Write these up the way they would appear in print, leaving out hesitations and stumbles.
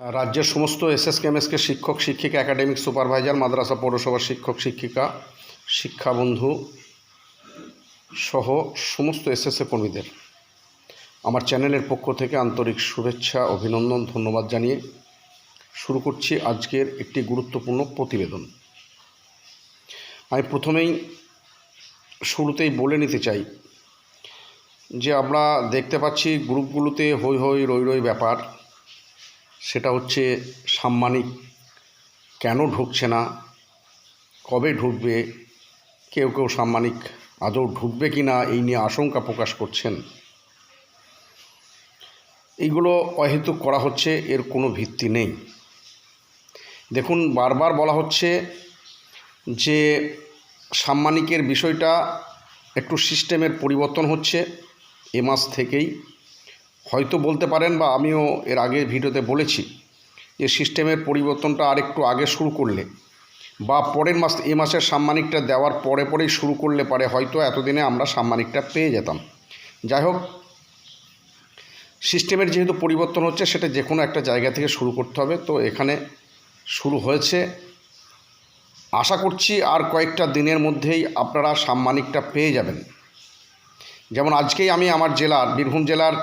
রাজ্যের সমস্ত এসএসকেএমএসকে শিক্ষক শিক্ষিকা একাডেমিক সুপারভাইজার মাদ্রাসা পৌরসভার শিক্ষক শিক্ষিকা শিক্ষাবন্ধু সহ সমস্ত এসএসএ কর্মীদের আমার চ্যানেলের পক্ষ থেকে আন্তরিক শুভেচ্ছা অভিনন্দন ধন্যবাদ জানিয়ে শুরু করছি আজকের একটি গুরুত্বপূর্ণ প্রতিবেদন। আমি প্রথমেই শুরুতেই বলে নিতে চাই যে আমরা দেখতে পাচ্ছি গ্রুপগুলোতে হই হই রই রই ব্যাপার। সেটা হচ্ছে সাম্মানিক কেন ঢুকছে না, কবে ঢুকবে, কেউ কেউ সাম্মানিক আদৌ ঢুকবে কি না এই নিয়ে আশঙ্কা প্রকাশ করছেন। এইগুলো অহেতুক করা হচ্ছে, এর কোনো ভিত্তি নেই। দেখুন, বারবার বলা হচ্ছে যে সাম্মানিকের বিষয়টা একটু সিস্টেমের পরিবর্তন হচ্ছে এ মাস থেকেই। হয়তো বলতে পারেন বা আমিও এর আগে ভিডিওতে বলেছি যে সিস্টেমের পরিবর্তনটা আরেকটু আগে শুরু করলে বা পরের মাস এ মাসের সাম্মানিকটা দেওয়ার পরেই শুরু করলে পারে হয়তো এতদিনে আমরা সাম্মানিকটা পেয়ে যেতাম। যাই হোক, সিস্টেমের যেহেতু পরিবর্তন হচ্ছে সেটা যে কোনো একটা জায়গা থেকে শুরু করতে হবে। তো এখানে শুরু হয়েছে, আশা করছি আর কয়েকটা দিনের মধ্যেই আপনারা সাম্মানিকটা পেয়ে যাবেন। যেমন আজকেই আমি আমার জেলার বীরভূম জেলার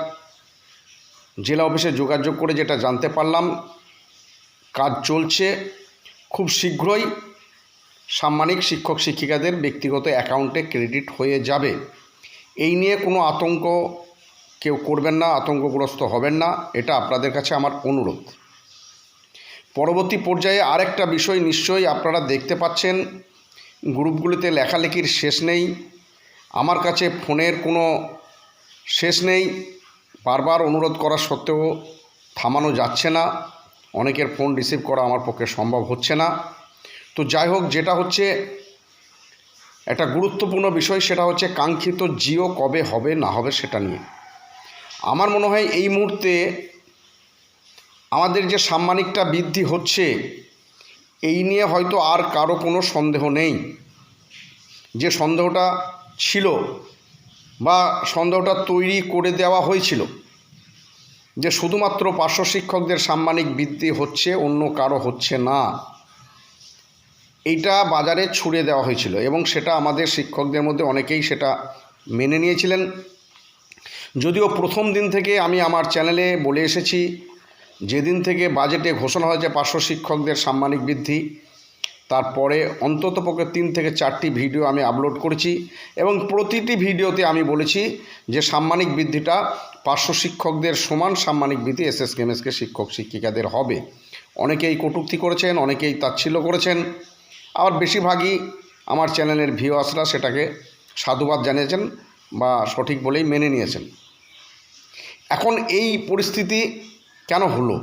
জেলা অফিসে যোগাযোগ করে যেটা জানতে পারলাম, কাজ চলছে, খুব শীঘ্রই সাম্মানিক শিক্ষক শিক্ষিকাদের ব্যক্তিগত অ্যাকাউন্টে ক্রেডিট হয়ে যাবে। এই নিয়ে কোনো আতঙ্ক কেউ করবেন না, আতঙ্কগ্রস্ত হবেন না, এটা আপনাদের কাছে আমার অনুরোধ। পরবর্তী পর্যায়ে আরেকটা বিষয় নিশ্চয়ই আপনারা দেখতে পাচ্ছেন, গ্রুপগুলিতে লেখালেখির শেষ নেই, আমার কাছে ফোনের কোনো শেষ নেই। বারবার অনুরোধ করা সত্ত্বেও থামানো যাচ্ছে না, অনেকের ফোন রিসিভ করা আমার পক্ষে সম্ভব হচ্ছে না। তো যাই হোক, যেটা হচ্ছে একটা গুরুত্বপূর্ণ বিষয় সেটা হচ্ছে কাঙ্ক্ষিত জিও কবে হবে না হবে সেটা নিয়ে। আমার মনে হয় এই মুহূর্তে আমাদের যে সাম্মানিকটা বৃদ্ধি হচ্ছে এই নিয়ে হয়তো আর কারো কোনো সন্দেহ নেই। যে সন্দেহটা ছিল বা সন্দেহটা তৈরি করে দেওয়া হয়েছিল যে শুধুমাত্র পার্শ্ব শিক্ষকদের সাম্মানিক বৃদ্ধি হচ্ছে, অন্য কারো হচ্ছে না, এইটা বাজারে ছুড়ে দেওয়া হয়েছিল এবং সেটা আমাদের শিক্ষকদের মধ্যে অনেকেই সেটা মেনে নিয়েছিলেন। যদিও প্রথম দিন থেকে আমি আমার চ্যানেলে বলে এসেছি, যেদিন থেকে বাজেটে ঘোষণা হয়েছে পার্শ্ব শিক্ষকদের সাম্মানিক বৃদ্ধি, তারপরে অন্ততপক্ষে 3 থেকে 4টি ভিডিও আমি আপলোড করেছি এবং প্রতিটি ভিডিওতে আমি বলেছি যে সাম্মানিক বৃদ্ধিটা পার্শ্ব শিক্ষকদের সমান সাম্মানিক বৃদ্ধি এসএসকেএমএসকে শিক্ষক শিক্ষিকাদের হবে। অনেকেই কটূক্তি করেছেন, অনেকেই তাচ্ছিল্য করেছেন, আবার বেশিরভাগই আমার চ্যানেলের ভিউয়ার্সরা সেটাকে সাধুবাদ জানিয়েছেন বা সঠিক বলেই মেনে নিয়েছেন। এখন এই পরিস্থিতি কেন হলো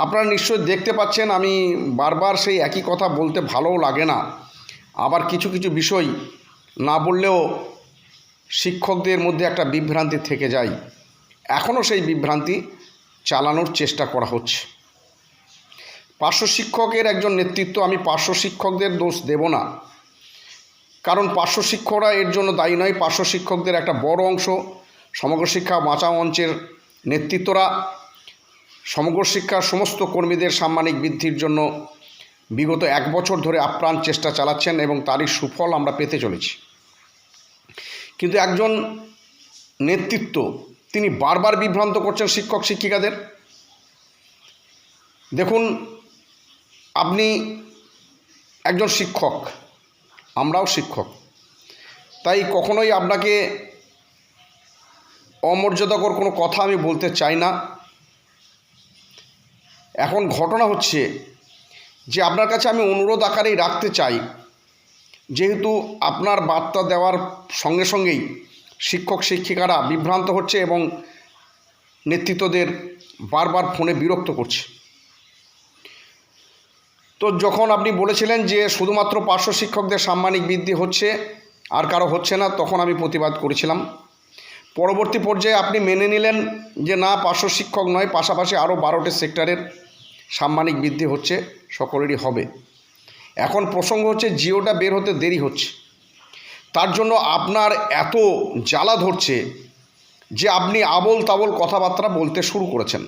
আপনারা নিশ্চয়ই দেখতে পাচ্ছেন। আমি বারবার সেই একই কথা বলতে ভালোও লাগে না, আবার কিছু কিছু বিষয় না বললেও শিক্ষকদের মধ্যে একটা বিভ্রান্তি থেকে যায়। এখনও সেই বিভ্রান্তি চালানোর চেষ্টা করা হচ্ছে। পার্শ্ব শিক্ষকের একজন নেতৃত্ব, আমি পার্শ্ব শিক্ষকদের দোষ দেব না, কারণ পার্শ্ব শিক্ষকরা এর জন্য দায়ী নয়। পার্শ্ব শিক্ষকদের একটা বড় অংশ সমগ্র শিক্ষা বাঁচাও মঞ্চের নেতৃত্বরা সমগ্র শিক্ষার সমস্ত কর্মীদের সাম্মানিক বৃদ্ধির জন্য বিগত 1 বছর ধরে আপ্রাণ চেষ্টা চালাচ্ছেন এবং তারই সুফল আমরা পেতে চলেছি। কিন্তু একজন নেতৃত্ব তিনি বারবার বিভ্রান্ত করছেন শিক্ষক শিক্ষিকাদের। দেখুন, আপনি একজন শিক্ষক, আমরাও শিক্ষক, তাই কখনোই আপনাকে অমর্যাদাকর কোনো কথা আমি বলতে চাই না। এখন ঘটনা হচ্ছে যে আপনার কাছে আমি অনুরোধ আকারেই রাখতে চাই, যেহেতু আপনার বার্তা দেওয়ার সঙ্গে সঙ্গেই শিক্ষক শিক্ষিকারা বিভ্রান্ত হচ্ছে এবং নেতৃত্বদের বারবার ফোনে বিরক্ত করছে। তো যখন আপনি বলেছিলেন যে শুধুমাত্র পার্শ্ব শিক্ষকদের সাম্মানিক বৃদ্ধি হচ্ছে আর কারো হচ্ছে না, তখন আমি প্রতিবাদ করেছিলাম। পরবর্তী পর্যায়ে আপনি মেনে নিলেন যে না, পার্শ্ব শিক্ষক নয়, পাশাপাশি আরও 12টি সেক্টরের সাম্মানিক বৃদ্ধি হচ্ছে, সকলেরই হবে। এখন প্রসঙ্গ হচ্ছে জিওটা বের হতে দেরি হচ্ছে, তার জন্য আপনার এত জ্বালা ধরছে যে আপনি আবোল তাবোল কথাবার্তা বলতে শুরু করেছেন।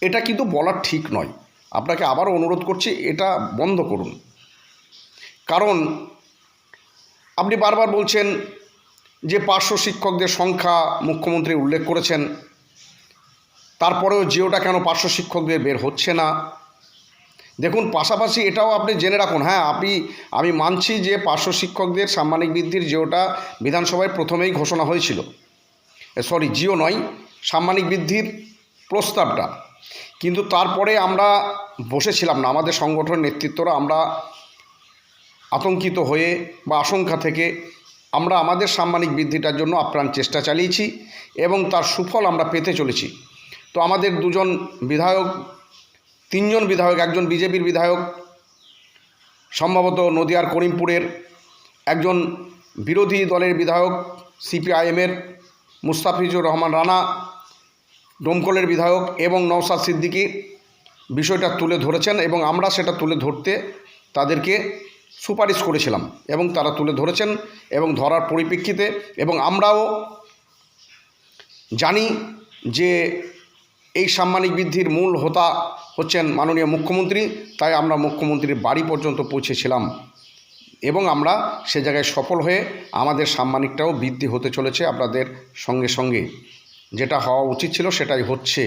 এটা কিন্তু বলা ঠিক নয়। আপনাকে আবারও অনুরোধ করছি, এটা বন্ধ করুন। কারণ আপনি বারবার বলছেন যে পার্শ্ব শিক্ষকদের সংখ্যা মুখ্যমন্ত্রী উল্লেখ করেছেন, তারপরেও জিওটা কেন পার্শ্ব শিক্ষকদের বের হচ্ছে না। দেখুন, পাশাপাশি এটাও আপনি জেনে রাখুন, হ্যাঁ আমি মানছি যে পার্শ্ব শিক্ষকদের সাম্মানিক বৃদ্ধির জিওটা বিধানসভায় প্রথমেই ঘোষণা হয়েছিল, জিও নয়, সাম্মানিক বৃদ্ধির প্রস্তাবটা। কিন্তু তারপরে আমরা বসেছিলাম না, আমাদের সংগঠনের নেতৃত্বরা আমরা আতঙ্কিত হয়ে বা আশঙ্কা থেকে আমরা আমাদের সাম্মানিক বৃদ্ধিটার জন্য আপ্রাণ চেষ্টা চালিয়েছি এবং তার সুফল আমরা পেতে চলেছি। তো আমাদের তিনজন বিধায়ক, একজন বিজেপির বিধায়ক, সম্ভবত নদিয়ার করিমপুরের, একজন বিরোধী দলের বিধায়ক সিপিআইএমের মুস্তাফিজুর রহমান রানা, ডোমকলের বিধায়ক, এবং নওশাদ সিদ্দিকী বিষয়টা তুলে ধরেছেন এবং আমরা সেটা তুলে ধরতে তাদেরকে সুপারিশ করেছিলাম এবং তারা তুলে ধরেছেন এবং ধরার পরিপ্রেক্ষিতে, এবং আমরাও জানি যে এই সাম্মানিক বৃদ্ধির মূল হোতা হচ্ছেন মাননীয় মুখ্যমন্ত্রী, তাই আমরা মুখ্যমন্ত্রীর বাড়ি পর্যন্ত পৌঁছেছিলাম এবং আমরা সে জায়গায় সফল হয়ে আমাদের সাম্মানিকটাও বৃদ্ধি হতে চলেছে আপনাদের সঙ্গে সঙ্গে। যেটা হওয়া উচিত ছিল সেটাই হচ্ছে।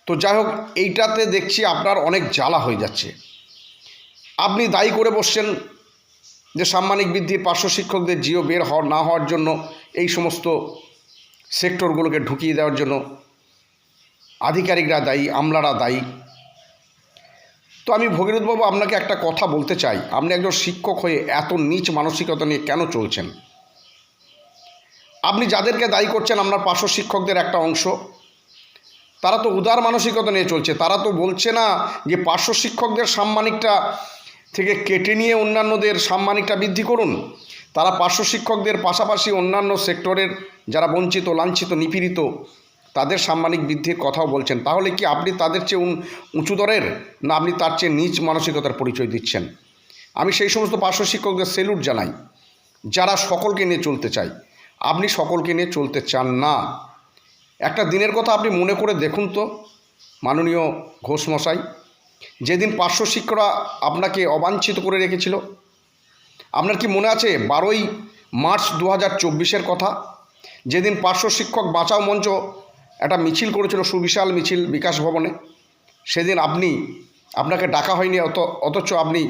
তো যাই হোক, এইটাতে দেখছি আপনার অনেক জ্বালা হয়ে যাচ্ছে। আপনি দায়ী করে বসছেন যে সাম্মানিক বৃদ্ধির পার্শ্ব শিক্ষকদের জিও বের না হওয়ার জন্য এই সমস্ত সেক্টরগুলোকে ঢুকিয়ে দেওয়ার জন্য আধিকারিকরা দায়ী, আমলারা দায়ী। তো আমি ভগীরথবাবু আপনাকে একটা কথা বলতে চাই, আপনি একজন শিক্ষক হয়ে এত নীচ মানসিকতা নিয়ে কেন চলছেন? আপনি যাদেরকে দায়ী করছেন আপনার পার্শ্ব শিক্ষকদের একটা অংশ, তারা তো উদার মানসিকতা নিয়ে চলছে। তারা তো বলছে না যে পার্শ্ব শিক্ষকদের সাম্মানিকটা থেকে কেটে নিয়ে অন্যান্যদের সাম্মানিকটা বৃদ্ধি করুন। তারা পার্শ্ব শিক্ষকদের পাশাপাশি অন্যান্য সেক্টরের যারা বঞ্চিত, লাঞ্ছিত, নিপীড়িত, তাদের সাম্মানিক বৃদ্ধির কথাও বলছেন। তাহলে কি আপনি তাদের চেয়ে উঁচু দরের, না আপনি তার চেয়ে নিচ মানসিকতার পরিচয় দিচ্ছেন? আমি সেই সমস্ত পার্শ্ব শিক্ষকদের সেলুট জানাই যারা সকলকে নিয়ে চলতে চায়। আপনি সকলকে নিয়ে চলতে চান না। একটা দিনের কথা আপনি মনে করে দেখুন তো মাননীয় ঘোষমশাই, যেদিন পার্শ্ব শিক্ষকরা আপনাকে অবাঞ্ছিত করে রেখেছিল, আপনার কি মনে আছে 12ই মার্চ 2024 কথা, যেদিন পার্শ্ব শিক্ষক বাঁচাও মঞ্চ একটা মিছিল করেছিল, সুবিশাল মিছিল বিকাশ ভবনে? সেদিন আপনাকে ডাকা হয়নি, অথচ আপনি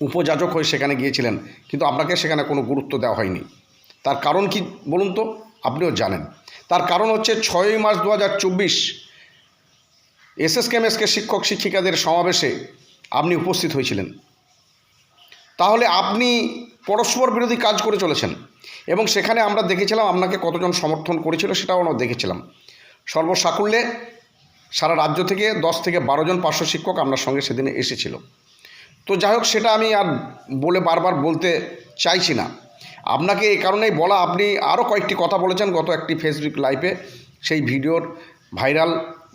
উপযাজক হয়ে সেখানে গিয়েছিলেন, কিন্তু আপনাকে সেখানে কোনো গুরুত্ব দেওয়া হয়নি। তার কারণ কি বলুন তো? আপনিও জানেন। তার কারণ হচ্ছে 6ই মার্চ 2024 এসএসকেএমএসকে শিক্ষক শিক্ষিকাদের সমাবেশে আপনি উপস্থিত হয়েছিলেন। তাহলে আপনি পরস্পর বিরোধী কাজ করে চলেছেন এবং সেখানে আমরা দেখেছিলাম আপনাকে কতজন সমর্থন করেছিল, সেটাও আমরা দেখেছিলাম। সর্বসাকুল্যে সারা রাজ্য থেকে 10 থেকে 12 জন পার্শ্ব শিক্ষক আপনার সঙ্গে সেদিনে এসেছিল। তো যাই হোক, সেটা আমি আর বারবার বলতে চাইছি না। আপনাকে এই কারণেই বলা, আপনি আরও কয়েকটি কথা বলেছেন গত একটি ফেসবুক লাইভে, সেই ভিডিওর ভাইরাল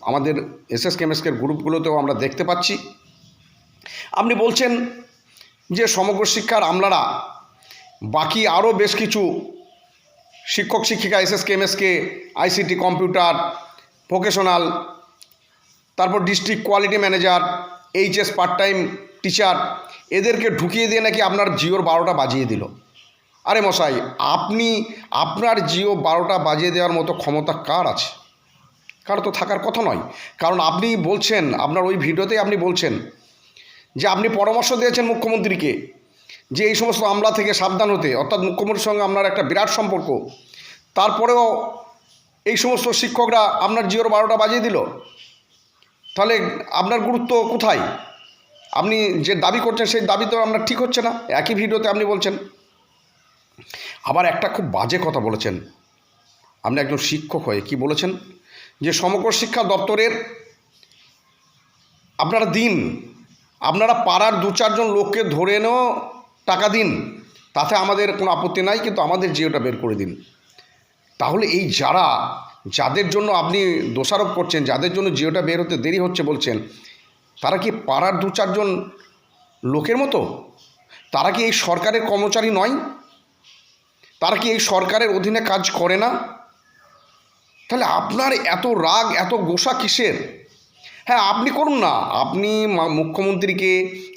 আমাদের এসএসকেএমএসকের গ্রুপগুলোতেও আমরা দেখতে পাচ্ছি। আপনি বলছেন যে সমগ্র শিক্ষার আমলারা বাকি আরও বেশ কিছু শিক্ষক শিক্ষিকা এসএসকেএমএসকে আইসিটি, কম্পিউটার, ভোকেশনাল, তারপর district quality manager, HS part time teacher, এদেরকে ঢুকিয়ে দিয়ে নাকি আপনার জিওর 12টা বাজিয়ে দিল। আরে মশাই, আপনার জিও 12টা বাজিয়ে দেওয়ার মতো ক্ষমতা কার আছে? কার তো থাকার কথা নয়। কারণ আপনি বলছেন, আপনার ওই ভিডিওতেই আপনি বলছেন যে আপনি পরামর্শ দিয়েছেন মুখ্যমন্ত্রীকে যে এই সমস্ত আমলা থেকে সাবধান হতে, অর্থাৎ মুখ্যমন্ত্রীর সঙ্গে আপনার একটা বিরাট সম্পর্ক। তারপরেও এই সমস্ত শিক্ষকরা আপনার জিওর 12টা বাজিয়ে দিল। তাহলে আপনার গুরুত্ব কোথায়? আপনি যে দাবি করছেন সেই দাবি তো আপনার ঠিক হচ্ছে না। একই ভিডিওতে আপনি বলছেন। আবার একটা খুব বাজে কথা বলেছেন আপনি একজন শিক্ষক হয়ে। কি বলেছেন? যে সমগ্র শিক্ষা দপ্তরের আপনারা পাড়ার 2-4 জন লোককে ধরে এনেও টাকা দিন, তাতে আমাদের কোনো আপত্তি নাই, কিন্তু আমাদের জিওটা বের করে দিন। তাহলে এই যাদের জন্য আপনি দোষারোপ করছেন, যাদের জন্য জিওটা বের হতে দেরি হচ্ছে বলছেন, তারা কি পাড়ার 2-4 জন লোকের মতো? তারা কি এই সরকারের কর্মচারী নয়? তারা কি এই সরকারের অধীনে কাজ করে না? তাহলে আপনার এত রাগ, এত গোসা কিসের? হ্যাঁ, আপনি করুন না। আপনি মুখ্যমন্ত্রীকে,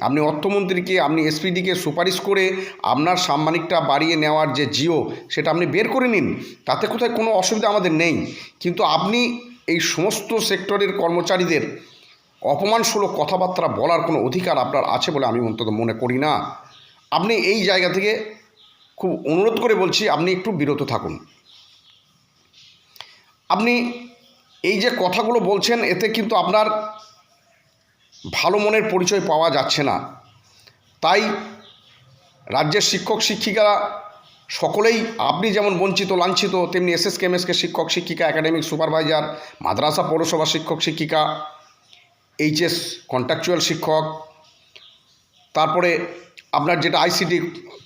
আপনি অর্থমন্ত্রীকে, আপনি এসপিডিকে সুপারিশ করে আপনার সাম্মানিকটা বাড়িয়ে নেওয়ার যে জিও, সেটা আপনি বের করে নিন। তাতে কোথায় কোনো অসুবিধা আমাদের নেই। কিন্তু আপনি এই সমস্ত সেক্টরের কর্মচারীদের অপমানসূলক কথাবার্তা বলার কোনো অধিকার আপনার আছে বলে আমি অন্তত মনে করি না। আপনি এই জায়গা থেকে খুব অনুরোধ করে বলছি, আপনি একটু বিরত থাকুন। আপনি এই যে কথাগুলো বলছেন, এতে কিন্তু আপনার ভালো মনের পরিচয় পাওয়া যাচ্ছে না। তাই রাজ্যের শিক্ষক শিক্ষিকারা সকলেই, আপনি যেমন বঞ্চিত লাঞ্ছিত, তেমনি এসএসকে এমএসকে শিক্ষক শিক্ষিকা, একাডেমিক সুপারভাইজার, মাদ্রাসা পৌরসভা শিক্ষক শিক্ষিকা, এইচএস কন্ট্রাকচুয়াল শিক্ষক, তারপরে আপনার যেটা আইসিটি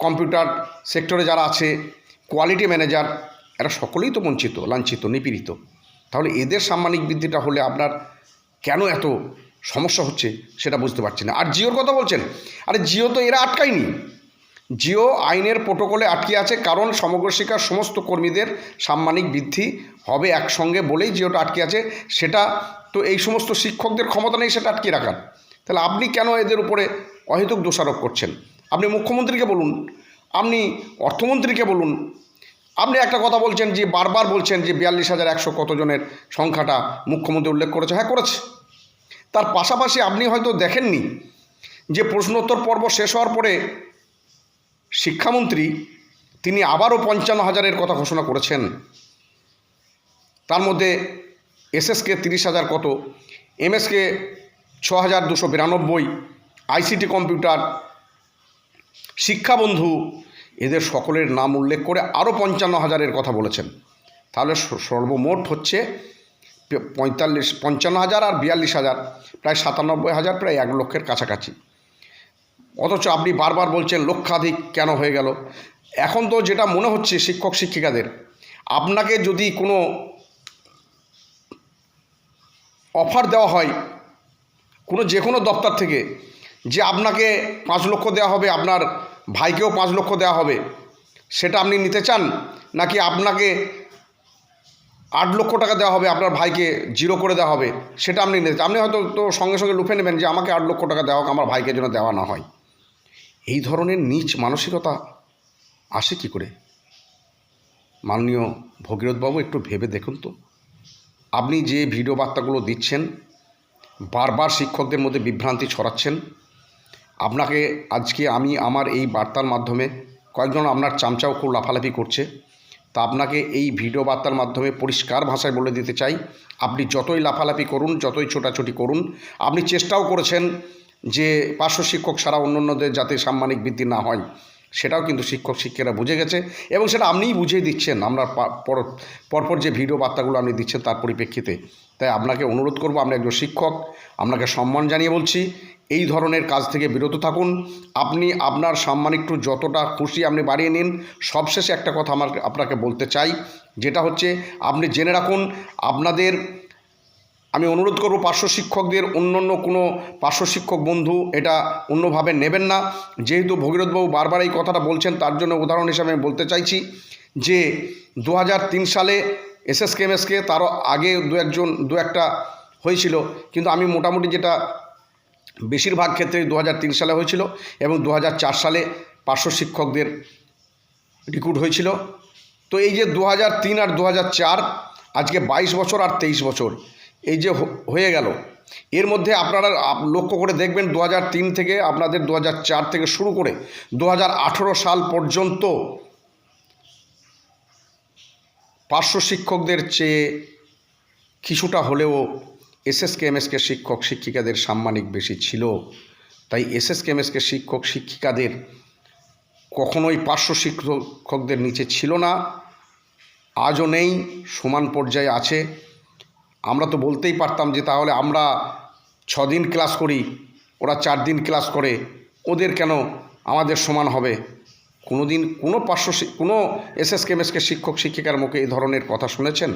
কম্পিউটার সেক্টরে যারা আছে, কোয়ালিটি ম্যানেজার, এরা সকলেই তো বঞ্চিত লাঞ্ছিত নিপীড়িত। তাহলে এদের সাম্মানিক বৃদ্ধিটা হলে আপনার কেন এত সমস্যা হচ্ছে সেটা বুঝতে পারছি না। আর জিওর কথা বলছেন, আরে জিও তো এরা আটকায়নি। জিও আইনের প্রোটোকলে আটকে আছে, কারণ সমগ্র শিক্ষার সমস্ত কর্মীদের সাম্মানিক বৃদ্ধি হবে একসঙ্গে বলেই জিওটা আটকে আছে। সেটা তো এই সমস্ত শিক্ষকদের ক্ষমতা নেই সেটা আটকে রাখার। তাহলে আপনি কেন এদের উপরে অহেতুক দোষারোপ করছেন? আপনি মুখ্যমন্ত্রীকে বলুন, আপনি অর্থমন্ত্রীকে বলুন। আপনি একটা কথা বলছেন যে, বারবার বলছেন যে 42,100 কতজনের সংখ্যাটা মুখ্যমন্ত্রী উল্লেখ করেছে। হ্যাঁ, করেছে। তার পাশাপাশি আপনি হয়তো দেখেননি যে প্রশ্নোত্তর পর্ব শেষ হওয়ার পরে শিক্ষামন্ত্রী তিনি আবারও 55,000-এর কথা ঘোষণা করেছেন। তার মধ্যে এসএসকে 30,000 কত, এমএসকে 6,292, আইসিটি কম্পিউটার, শিক্ষাবন্ধু, এদের সকলের নাম উল্লেখ করে আরও 55,000-এর কথা বলেছেন। তাহলে সর্বমোট হচ্ছে 55,000 আর 42,000, প্রায় 97,000, প্রায় 1 লক্ষের কাছাকাছি। অথচ আপনি বারবার বলছেন লক্ষাধিক কেন হয়ে গেল। এখন তো যেটা মনে হচ্ছে শিক্ষক শিক্ষিকাদের, আপনাকে যদি কোনো অফার দেওয়া হয় যে কোনো দপ্তর থেকে, যে আপনাকে 5 লক্ষ দেওয়া হবে, আপনার ভাইকেও 5 লক্ষ দেওয়া হবে, সেটা আপনি নিতে চান? নাকি আপনাকে 8 লক্ষ টাকা দেওয়া হবে, আপনার ভাইকে 0 করে দেওয়া হবে, সেটা আপনি নিতে চান? আপনি হয়তো তো সঙ্গে সঙ্গে লুফে নেবেন যে আমাকে 8 লক্ষ টাকা দেওয়া হোক, আমার ভাইকে যেন দেওয়া না হয়। এই ধরনের নীচ মানসিকতা আসে কী করে? মাননীয় ভগীরথবাবু, একটু ভেবে দেখুন তো। আপনি যে ভিডিও বার্তাগুলো দিচ্ছেন, বারবার শিক্ষকদের মধ্যে বিভ্রান্তি ছড়াচ্ছেন। আপনাকে আজকে আমি আমার এই বার্তার মাধ্যমে, কয়েকজন আপনার চামচাও খুব লাফালাফি করছে, তা আপনাকে এই ভিডিও বার্তার মাধ্যমে পরিষ্কার ভাষায় বলে দিতে চাই, আপনি যতই লাফালাফি করুন, যতই ছোটাছুটি করুন, আপনি চেষ্টাও করেছেন যে পার্শ্ব শিক্ষক ছাড়া অন্যান্যদের যাতে সাম্মানিক বৃদ্ধি না হয়, সেটাও কিন্তু শিক্ষক শিক্ষিকারা বুঝে গেছে এবং সেটা আপনিই বুঝিয়ে দিচ্ছেন আমরা পরপর যে ভিডিও বার্তাগুলো আপনি দিচ্ছেন তার পরিপ্রেক্ষিতে। তাই আপনাকে অনুরোধ করব, আপনি একজন শিক্ষক, আপনাকে সম্মান জানিয়ে বলছি, এই ধরনের কাজ থেকে বিরত থাকুন। আপনি আপনার সাম্মানিকটু যতটা খুশি আপনি বাড়িয়ে নিন। সবশেষে একটা কথা আপনাকে বলতে চাই, যেটা হচ্ছে আপনি জেনে রাখুন, আমি অনুরোধ করব পার্শ্ব শিক্ষকদের, অন্য কোনো পার্শ্ব শিক্ষক বন্ধু এটা অন্যভাবে নেবেন না। যেহেতু ভগীরথবাবু বারবার এই কথাটা বলছেন, তার জন্য উদাহরণ হিসাবে আমি বলতে চাইছি যে 2003 সালে এসএসকে এমএসকে, তারও আগে দু একটা হয়েছিল, কিন্তু আমি মোটামুটি যেটা বেশিরভাগ ক্ষেত্রে 2003 সালে হয়েছিল এবং 2004 সালে পার্শ্ব শিক্ষকদের রিক্রুট হয়েছিল। তো এই যে 2003 আর 2004, আজকে 22 বছর আর 23 বছর এই যে হয়ে গেল, এর মধ্যে আপনারা লক্ষ্য করে দেখবেন 2003 থেকে আপনাদের 2004 থেকে শুরু করে 2018 সাল পর্যন্ত পার্শ্ব শিক্ষকদের চেয়ে কিছুটা হলেও এসএসকে এমএসকে শিক্ষক শিক্ষিকাদের সাম্মানিক বেশি ছিল। তাই এসএসকে এমএসকে শিক্ষক শিক্ষিকাদের কখনোই পার্শ্ব শিক্ষকদের নিচে ছিল না, আজও নেই, সমান পর্যায়ে আছে। আমরা তো বলতেই পারতাম যে তাহলে আমরা 6 দিন ক্লাস করি, ওরা 4 দিন ক্লাস করে, ওদের কেন আমাদের সমান হবে? কোনোদিন কোনো এসএসকে এমএসকে শিক্ষক শিক্ষিকার মুখে এই ধরনের কথা শুনেছেন?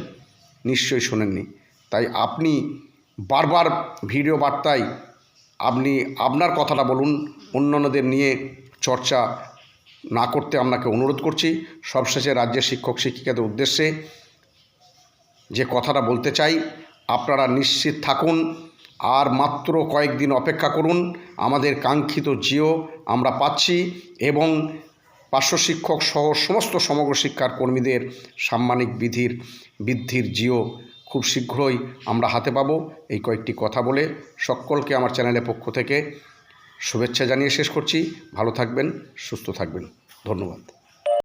নিশ্চয়ই শোনেননি। তাই আপনি বারবার ভিডিও বার্তায় আপনি আপনার কথাটা বলুন, অন্যান্যদের নিয়ে চর্চা না করতে আপনাকে অনুরোধ করছি। সবশেষে রাজ্যের শিক্ষক শিক্ষিকাদের উদ্দেশ্যে যে কথাটা বলতে চাই, আপনারা নিশ্চিত থাকুন, আর মাত্র কয়েকদিন অপেক্ষা করুন, আমাদের কাঙ্ক্ষিত জিও আমরা পাচ্ছি এবং পার্শ্ব শিক্ষক সহ সমস্ত সমগ্র শিক্ষার কর্মীদের সাম্মানিক বৃদ্ধির জিও খুব শীঘ্রই আমরা হাতে পাবো। এই কয়েকটি কথা বলে সকলকে আমার চ্যানেলের পক্ষ থেকে শুভেচ্ছা জানিয়ে শেষ করছি। ভালো থাকবেন, সুস্থ থাকবেন, ধন্যবাদ।